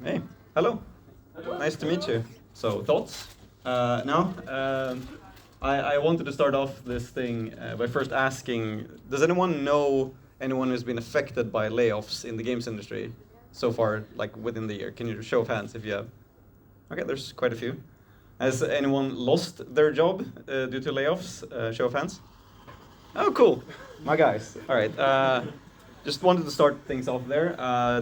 Hey, hello. Nice to meet you. So, thoughts? Now, I wanted to start off this thing by first asking, does anyone know anyone who's been affected by layoffs in the games industry so far, like within the year? Can you show of hands if you have? Okay, there's quite a few. Has anyone lost their job due to layoffs? Show of hands. Oh, cool. My guys. All right. Just wanted to start things off there.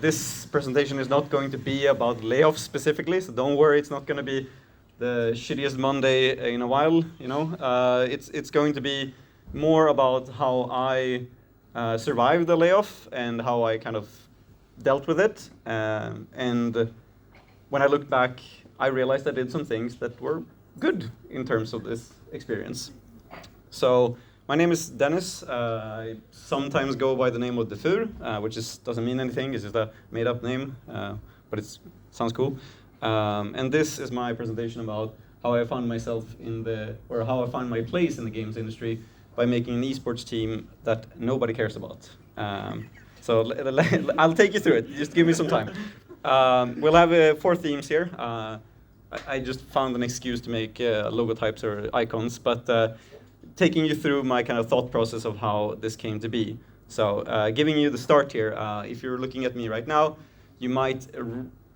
This presentation is not going to be about layoffs specifically, so don't worry, it's not going to be the shittiest Monday in a while. You know, it's going to be more about how I survived the layoff and how I kind of dealt with it. And when I looked back, I realized I did some things that were good in terms of this experience. So. My name is Dennis. I sometimes go by the name of Defur, which doesn't mean anything. It's just a made-up name, but it sounds cool. And this is my presentation about how I found myself how I found my place in the games industry by making an esports team that nobody cares about. So I'll take you through it. Just give me some time. We'll have 4 themes here. I just found an excuse to make logotypes or icons, but taking you through my kind of thought process of how this came to be. So giving you the start here, if you're looking at me right now, you might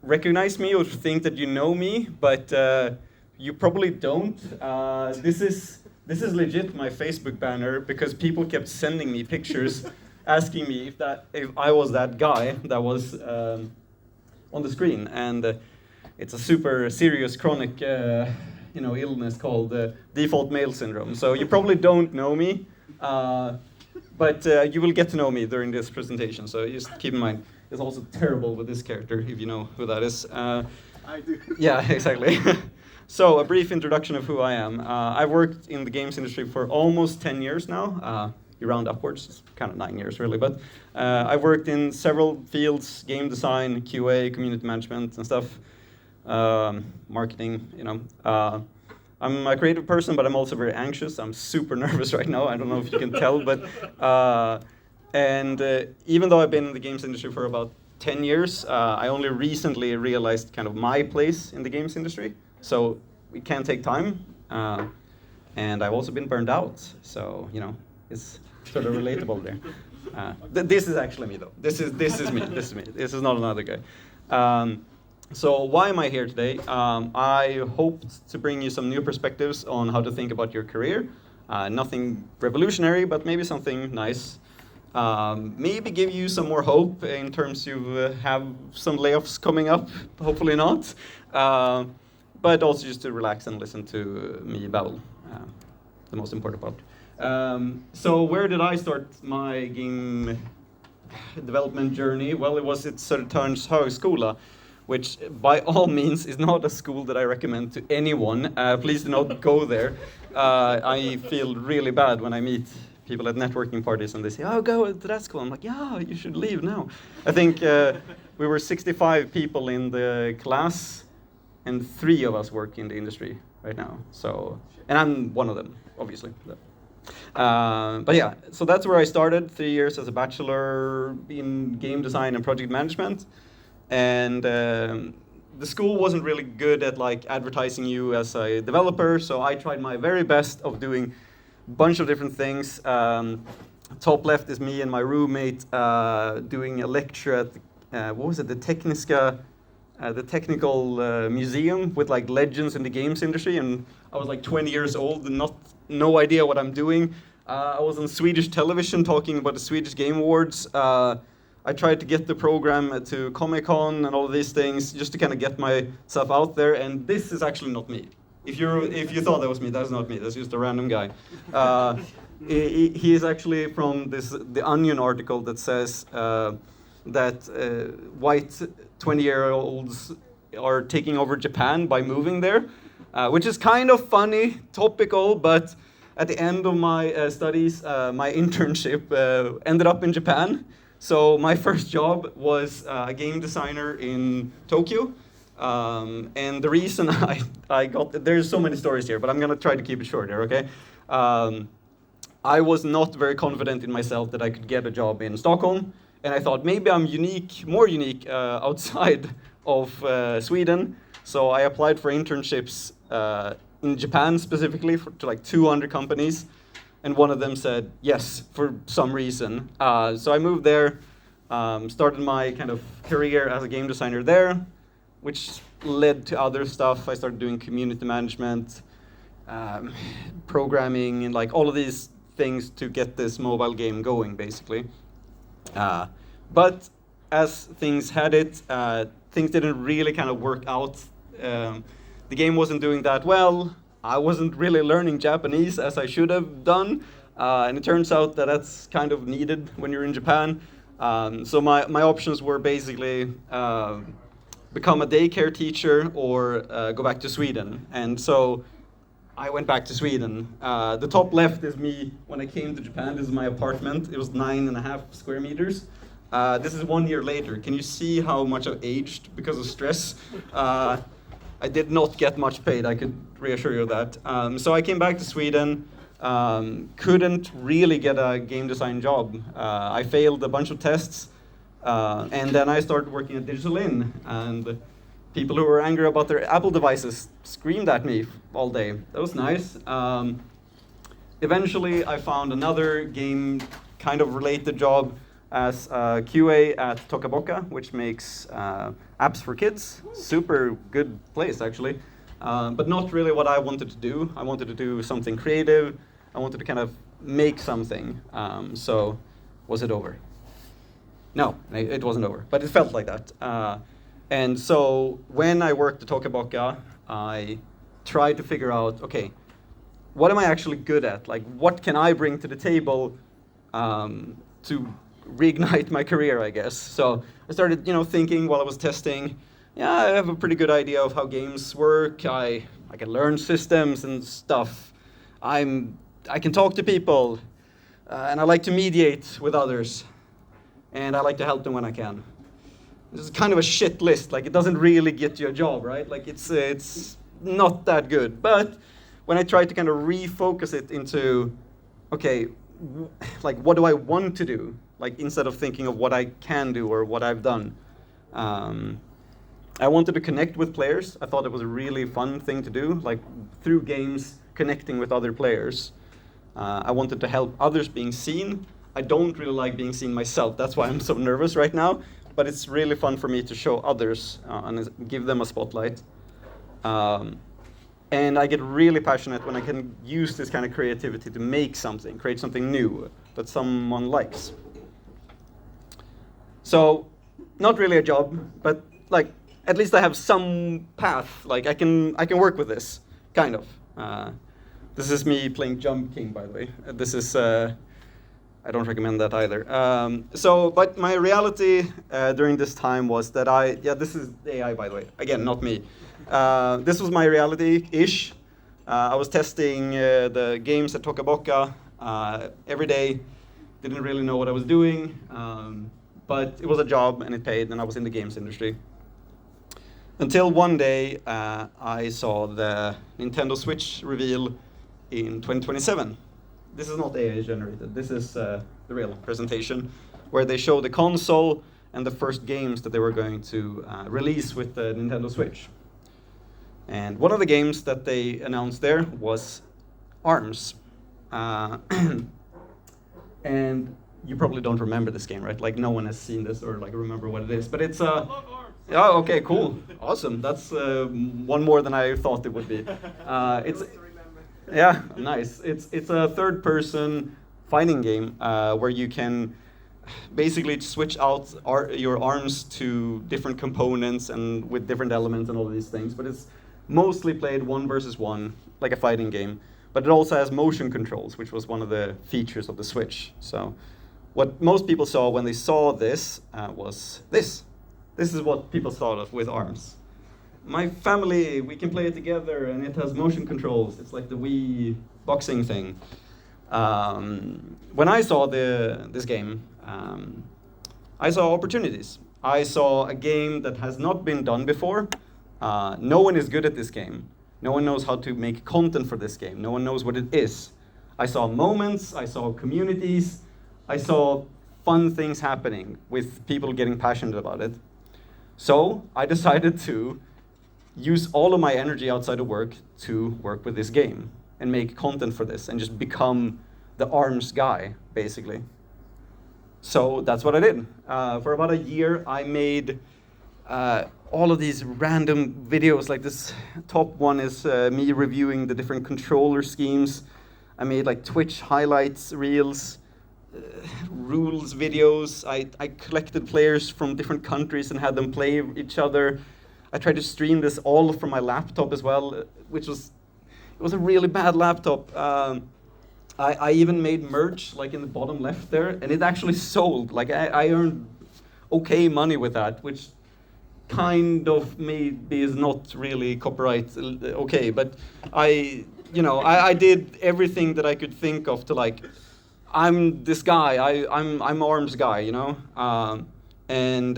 recognize me or think that you know me, but you probably don't. This is legit my Facebook banner because people kept sending me pictures asking me if I was that guy that was on the screen. And it's a super serious chronic illness called default male syndrome. So you probably don't know me, but you will get to know me during this presentation. So just keep in mind, it's also terrible with this character, if you know who that is. I do. Yeah, exactly. So a brief introduction of who I am. I've worked in the games industry for almost 10 years now. You round upwards, it's kind of 9 years really, but I've worked in several fields: game design, QA, community management and stuff. Marketing, I'm a creative person, but I'm also very anxious. I'm super nervous right now. I don't know if you can tell, but even though I've been in the games industry for about 10 years, I only recently realized kind of my place in the games industry. So it can take time, and I've also been burned out. So it's sort of relatable there. This is actually me though. This is me. This is me. This is not another guy. So why am I here today? I hoped to bring you some new perspectives on how to think about your career. Nothing revolutionary, but maybe something nice. Maybe give you some more hope in terms you have some layoffs coming up, hopefully not. But also just to relax and listen to me babble, the most important part. So where did I start my game development journey? Well, it was at Södertörns högskola, which by all means is not a school that I recommend to anyone. Please do not go there. I feel really bad when I meet people at networking parties and they say, oh, go to that school. I'm like, yeah, you should leave now. I think we were 65 people in the class, and 3 of us work in the industry right now. So, and I'm one of them, obviously. But yeah, so that's where I started, 3 years as a bachelor in game design and project management. And the school wasn't really good at advertising you as a developer, so I tried my very best of doing a bunch of different things. Top left is me and my roommate doing a lecture at the Technical Museum with legends in the games industry, and I was 20 years old and no idea what I'm doing. I was on Swedish television talking about the Swedish Game Awards. I tried to get the program to Comic-Con and all of these things just to kind of get myself out there, and this is actually not me. If you thought that was me, that's not me. That's just a random guy. He is actually from the Onion article that says that white 20-year-olds are taking over Japan by moving there, which is kind of funny, topical, but at the end of my studies, my internship ended up in Japan. So my first job was a game designer in Tokyo. And the reason I got, there's so many stories here, but I'm gonna try to keep it short here, okay? I was not very confident in myself that I could get a job in Stockholm. And I thought maybe I'm more unique outside of Sweden. So I applied for internships in Japan specifically to like 200 companies, and one of them said yes for some reason. So I moved there, started my kind of career as a game designer there, which led to other stuff. I started doing community management, programming, and like all of these things to get this mobile game going, basically. But as things had it, things didn't really kind of work out. The game wasn't doing that well. I wasn't really learning Japanese as I should have done. And it turns out that that's kind of needed when you're in Japan. So my options were basically become a daycare teacher or go back to Sweden. And so I went back to Sweden. The top left is me when I came to Japan. This is my apartment. It was 9.5 square meters. This is 1 year later. Can you see how much I've aged because of stress? I did not get much paid, I could reassure you of that. So I came back to Sweden, couldn't really get a game design job. I failed a bunch of tests, and then I started working at Digital Inn, and people who were angry about their Apple devices screamed at me all day. That was nice. Eventually, I found another game kind of related job as QA at Toca Boca, which makes apps for kids. Super good place, actually. But not really what I wanted to do. I wanted to do something creative. I wanted to kind of make something. So was it over? No, it wasn't over, but it felt like that. And so when I worked at Toca Boca, I tried to figure out, okay, what am I actually good at? Like, what can I bring to the table to reignite my career, I guess. So I started, thinking while I was testing, yeah, I have a pretty good idea of how games work. I can learn systems and stuff. I can talk to people, and I like to mediate with others, and I like to help them when I can. This is kind of a shit list. Like, it doesn't really get you a job, right? Like, it's not that good. But when I tried to kind of refocus it into, okay, like, what do I want to do? Like, instead of thinking of what I can do or what I've done. I wanted to connect with players. I thought it was a really fun thing to do, like through games, connecting with other players. I wanted to help others being seen. I don't really like being seen myself. That's why I'm so nervous right now. But it's really fun for me to show others and give them a spotlight. And I get really passionate when I can use this kind of creativity to make something, create something new that someone likes. So, not really a job, but like at least I have some path. Like I can work with this, kind of. This is me playing Jump King, by the way. This is I don't recommend that either. But my reality during this time was that this is AI, by the way. Again, not me. This was my reality-ish. I was testing the games at Toca Boca every day. Didn't really know what I was doing, but it was a job and it paid, and I was in the games industry. Until one day, I saw the Nintendo Switch reveal in 2027. This is not AI generated. This is the real presentation, where they show the console and the first games that they were going to release with the Nintendo Switch. And one of the games that they announced there was ARMS. And you probably don't remember this game, right? Like no one has seen this or like remember what it is. But it's oh, okay, cool, awesome. That's one more than I thought it would be. Yeah, nice. It's a third-person fighting game where you can basically switch out your arms to different components and with different elements and all of these things. But it's mostly played 1 versus 1, like a fighting game. But it also has motion controls, which was one of the features of the Switch. So what most people saw when they saw this was this. This is what people thought of with ARMS. My family, we can play it together, and it has motion controls. It's like the Wii boxing thing. When I saw this game, I saw opportunities. I saw a game that has not been done before. No one is good at this game. No one knows how to make content for this game. No one knows what it is. I saw moments, I saw communities, I saw fun things happening with people getting passionate about it. So I decided to use all of my energy outside of work to work with this game and make content for this and just become the arms guy, basically. So that's what I did. For about a year, I made all of these random videos. Like this top one is me reviewing the different controller schemes. I made like Twitch highlights, reels, rules videos. I collected players from different countries and had them play each other. I tried to stream this all from my laptop as well, which was a really bad laptop. I even made merch, like in the bottom left there, and it actually sold. Like I earned okay money with that, which kind of maybe is not really copyright okay, but I did everything that I could think of to like, I'm this guy, I'm arms guy, you know, and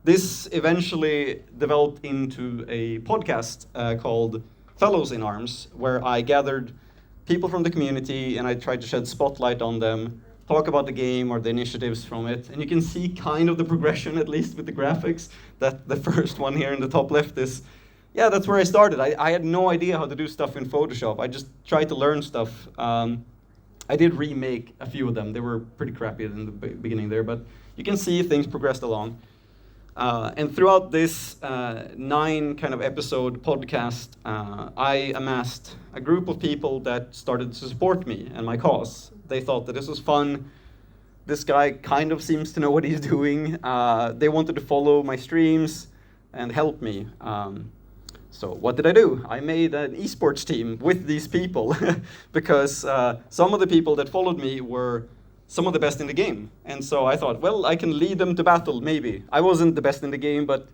this eventually developed into a podcast called Fellows in Arms, where I gathered people from the community and I tried to shed spotlight on them, talk about the game or the initiatives from it. And you can see kind of the progression, at least with the graphics, that the first one here in the top left is, yeah, that's where I started. I had no idea how to do stuff in Photoshop. I just tried to learn stuff. I did remake a few of them. They were pretty crappy in the beginning there, but you can see things progressed along. And throughout this 9 kind of episode podcast, I amassed a group of people that started to support me and my cause. They thought that this was fun. This guy kind of seems to know what he's doing. They wanted to follow my streams and help me. So what did I do? I made an esports team with these people because some of the people that followed me were some of the best in the game. And so I thought, well, I can lead them to battle, maybe. I wasn't the best in the game, but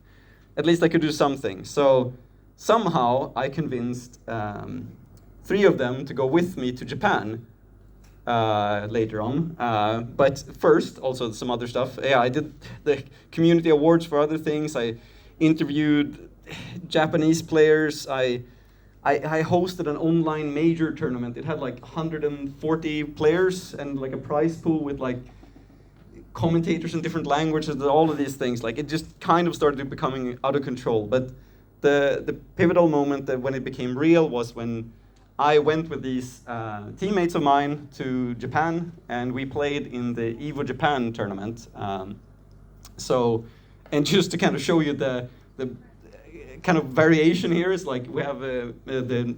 at least I could do something. So somehow I convinced 3 of them to go with me to Japan later on. But first, also some other stuff. Yeah, I did the community awards for other things. I interviewed Japanese players. I hosted an online major tournament. It had like 140 players and like a prize pool with like commentators in different languages and all of these things. Like it just kind of started becoming out of control. But the pivotal moment that when it became real was when I went with these teammates of mine to Japan and we played in the Evo Japan tournament. And just to kind of show you the kind of variation here is like we have the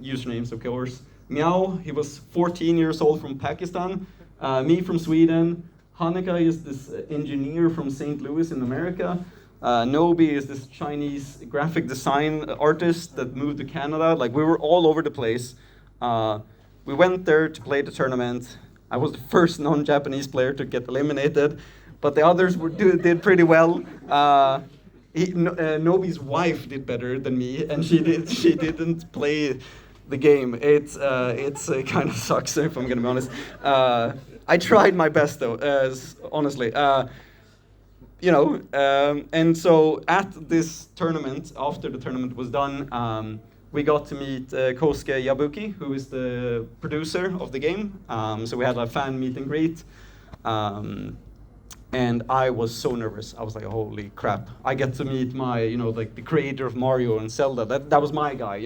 usernames, of course. Meow, he was 14 years old from Pakistan. Me from Sweden. Hanukkah is this engineer from St. Louis in America. Nobi is this Chinese graphic design artist that moved to Canada. Like we were all over the place. We went there to play the tournament. I was the first non-Japanese player to get eliminated, but the others did pretty well. Nobi's wife did better than me, and she didn't play the game. It kind of sucks, if I'm gonna be honest. I tried my best though, honestly. And so at this tournament, after the tournament was done, we got to meet Kosuke Yabuki, who is the producer of the game. So we had a fan meet and greet. And I was so nervous. I was like, holy crap. I get to meet my, like the creator of Mario and Zelda. That was my guy,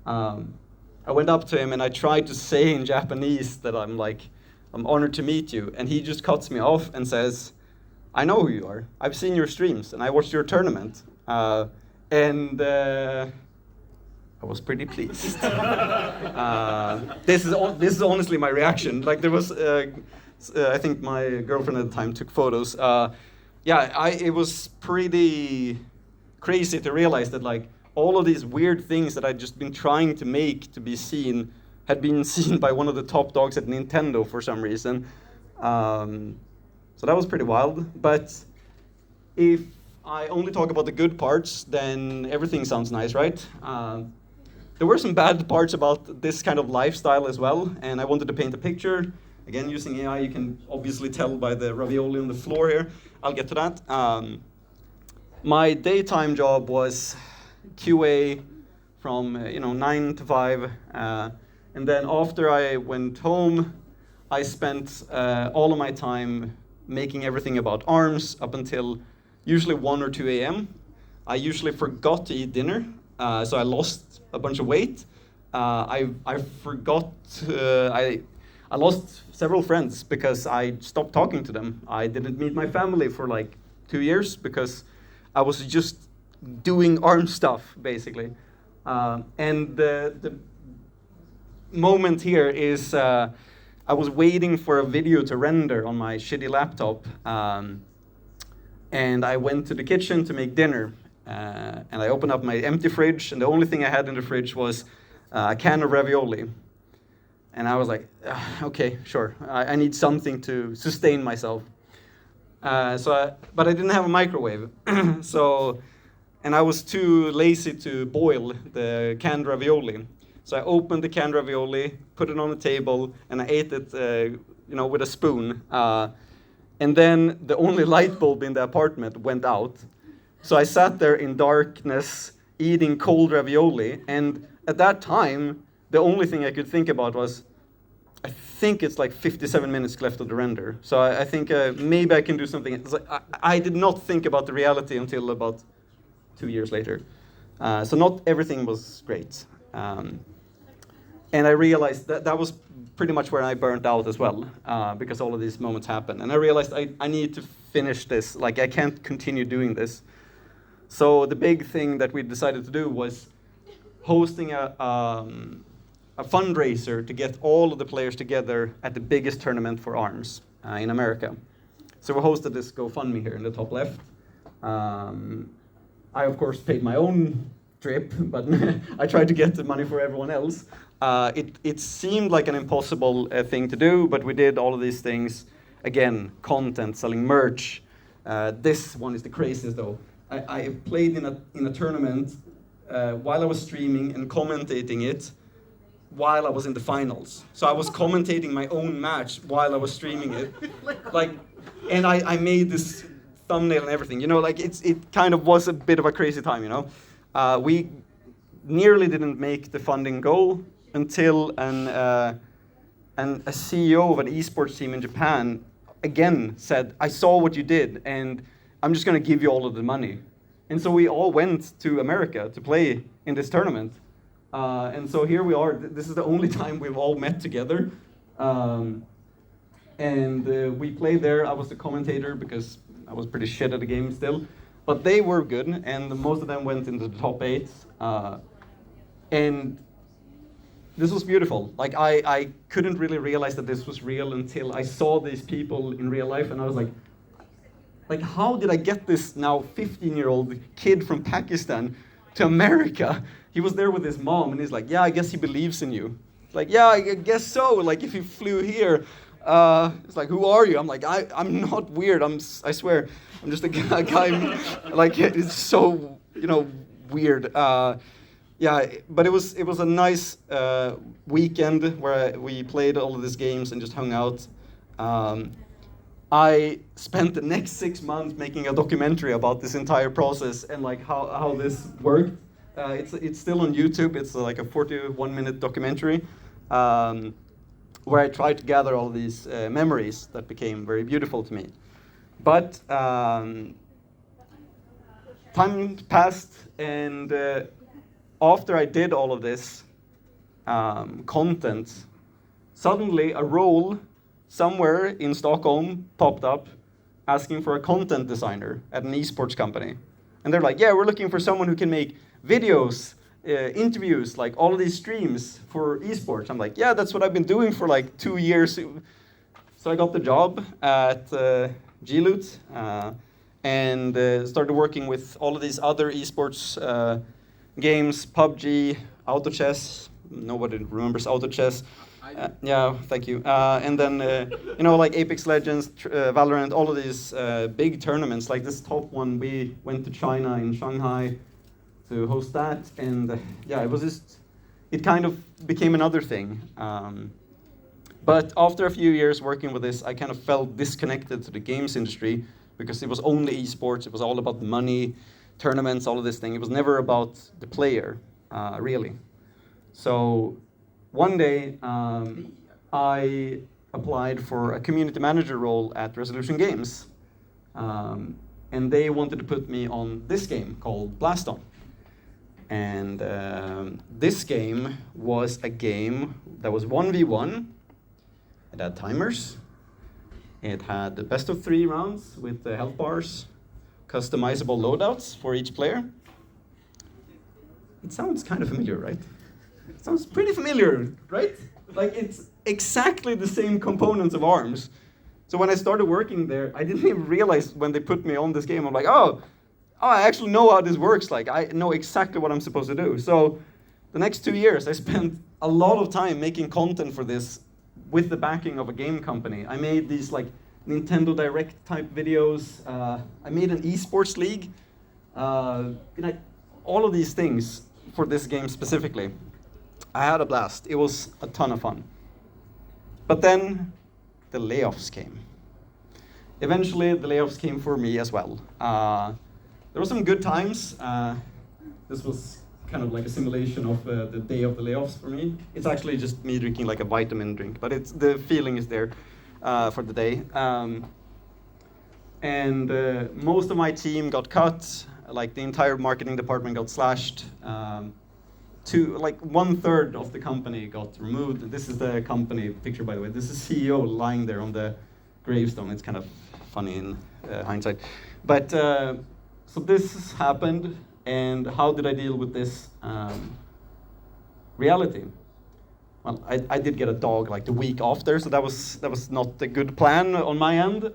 I went up to him and I tried to say in Japanese that I'm honored to meet you. And he just cuts me off and says, I know who you are. I've seen your streams and I watched your tournament. I was pretty pleased. This is honestly my reaction. Like there was, I think my girlfriend at the time took photos. It was pretty crazy to realize that like all of these weird things that I'd just been trying to make to be seen had been seen by one of the top dogs at Nintendo for some reason. So that was pretty wild. But if I only talk about the good parts, then everything sounds nice, right? There were some bad parts about this kind of lifestyle as well, and I wanted to paint a picture. Again, using AI, you can obviously tell by the ravioli on the floor here. I'll get to that. My daytime job was QA from 9 to 5. And then after I went home, I spent all of my time making everything about ARMS up until usually 1 or 2 a.m. I usually forgot to eat dinner, so I lost a bunch of weight. I forgot. I lost several friends because I stopped talking to them. I didn't meet my family for like 2 years because I was just doing arm stuff basically. And the moment here is I was waiting for a video to render on my shitty laptop, and I went to the kitchen to make dinner, and I opened up my empty fridge, and the only thing I had in the fridge was a can of ravioli. And I was like, okay, sure, I need something to sustain myself. But I didn't have a microwave, and I was too lazy to boil the canned ravioli. So I opened the canned ravioli, put it on the table, and I ate it, with a spoon. And then the only light bulb in the apartment went out. So I sat there in darkness, eating cold ravioli. And at that time, the only thing I could think about was, I think it's like 57 minutes left of the render. So I think maybe I can do something. It's like, I did not think about the reality until about 2 years later. So not everything was great. And I realized that was pretty much where I burnt out as well, because all of these moments happened. And I realized I need to finish this. Like, I can't continue doing this. So the big thing that we decided to do was hosting a fundraiser to get all of the players together at the biggest tournament for ARMS in America. So we hosted this GoFundMe here in the top left. I, of course, paid my own trip, but I tried to get the money for everyone else. It seemed like an impossible thing to do, but we did all of these things. Again, content, selling merch. This one is the craziest though. I played in a tournament while I was streaming and commentating it while I was in the finals. So I was commentating my own match while I was streaming it. And I made this thumbnail and everything. It kind of was a bit of a crazy time, We nearly didn't make the funding goal until a CEO of an esports team in Japan again said, I saw what you did and I'm just going to give you all of the money. And so we all went to America to play in this tournament. And so here we are. This is the only time we've all met together. And we played there. I was the commentator because I was pretty shit at the game still. But they were good, and most of them went into the top 8. And this was beautiful. Like, I couldn't really realize that this was real until I saw these people in real life, and I was like, how did I get this now 15-year-old kid from Pakistan to America? He was there with his mom, and he's like, yeah, I guess he believes in you. Like, yeah, I guess so. Like, if he flew here, it's like, who are you? I'm like, I'm not weird. I swear, I'm just a guy. Like, it's so, weird. Yeah, but it was a nice weekend where we played all of these games and just hung out. I spent the next 6 months making a documentary about this entire process and like how this worked. It's still on YouTube. It's like a 41-minute documentary where I tried to gather all these memories that became very beautiful to me. But time passed, and after I did all of this content, suddenly a role somewhere in Stockholm popped up asking for a content designer at an esports company. And they're like, yeah, we're looking for someone who can make videos, interviews, like all of these streams for esports. I'm like, yeah, that's what I've been doing for like 2 years. So I got the job at G-Loot and started working with all of these other esports games, PUBG, Auto Chess. Nobody remembers Auto Chess. Yeah, thank you. And then, like Apex Legends, Valorant, all of these big tournaments. Like this top one, we went to China in Shanghai to host that. And yeah, it kind of became another thing. But after a few years working with this, I kind of felt disconnected to the games industry because it was only esports. It was all about the money, tournaments, all of this thing. It was never about the player, really. So one day, I applied for a community manager role at Resolution Games. and they wanted to put me on this game called Blast On. And this game was a game that was 1v1. It had timers. It had the best of 3 rounds with the health bars, customizable loadouts for each player. It sounds kind of familiar, right? It sounds pretty familiar, right? Like, it's exactly the same components of ARMS. So when I started working there, I didn't even realize when they put me on this game, I'm like, oh, I actually know how this works. Like, I know exactly what I'm supposed to do. So the next 2 years, I spent a lot of time making content for this with the backing of a game company. I made these like Nintendo Direct type videos. I made an esports league. All of these things for this game specifically. I had a blast. It was a ton of fun. But then the layoffs came. Eventually, the layoffs came for me as well. There were some good times. This was kind of like a simulation of the day of the layoffs for me. It's actually just me drinking like a vitamin drink, but the feeling is there for the day. And most of my team got cut. Like the entire marketing department got slashed. Like 1/3 of the company got removed. This is the company picture, by the way. This is CEO lying there on the gravestone. It's kind of funny in hindsight. But so this happened, and how did I deal with this reality? Well, I did get a dog like the week after, so that was not a good plan on my end.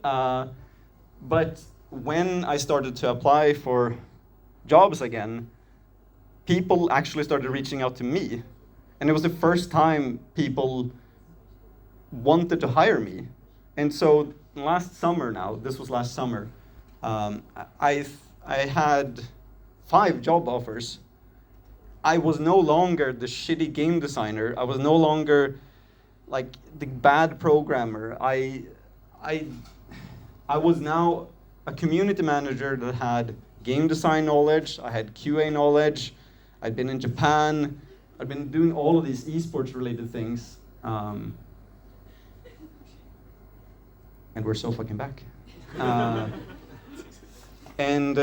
But when I started to apply for jobs again, people actually started reaching out to me. And it was the first time people wanted to hire me. And so last summer now, this was last summer, I had 5 job offers. I was no longer the shitty game designer. I was no longer like the bad programmer. I was now a community manager that had game design knowledge. I had QA knowledge. I'd been in Japan. I'd been doing all of these esports related things. And we're so fucking back. And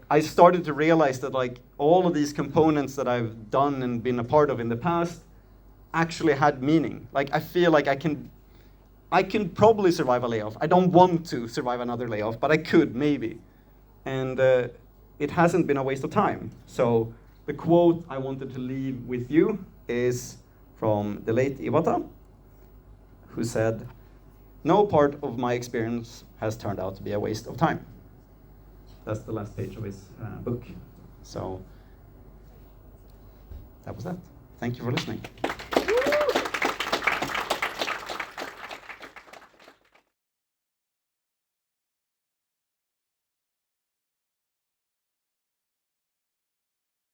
I started to realize that like all of these components that I've done and been a part of in the past actually had meaning. Like I feel like I can probably survive a layoff. I don't want to survive another layoff, but I could maybe. And it hasn't been a waste of time. So the quote I wanted to leave with you is from the late Iwata, who said, "No part of my experience has turned out to be a waste of time." That's the last page of his book. So that was that. Thank you for listening.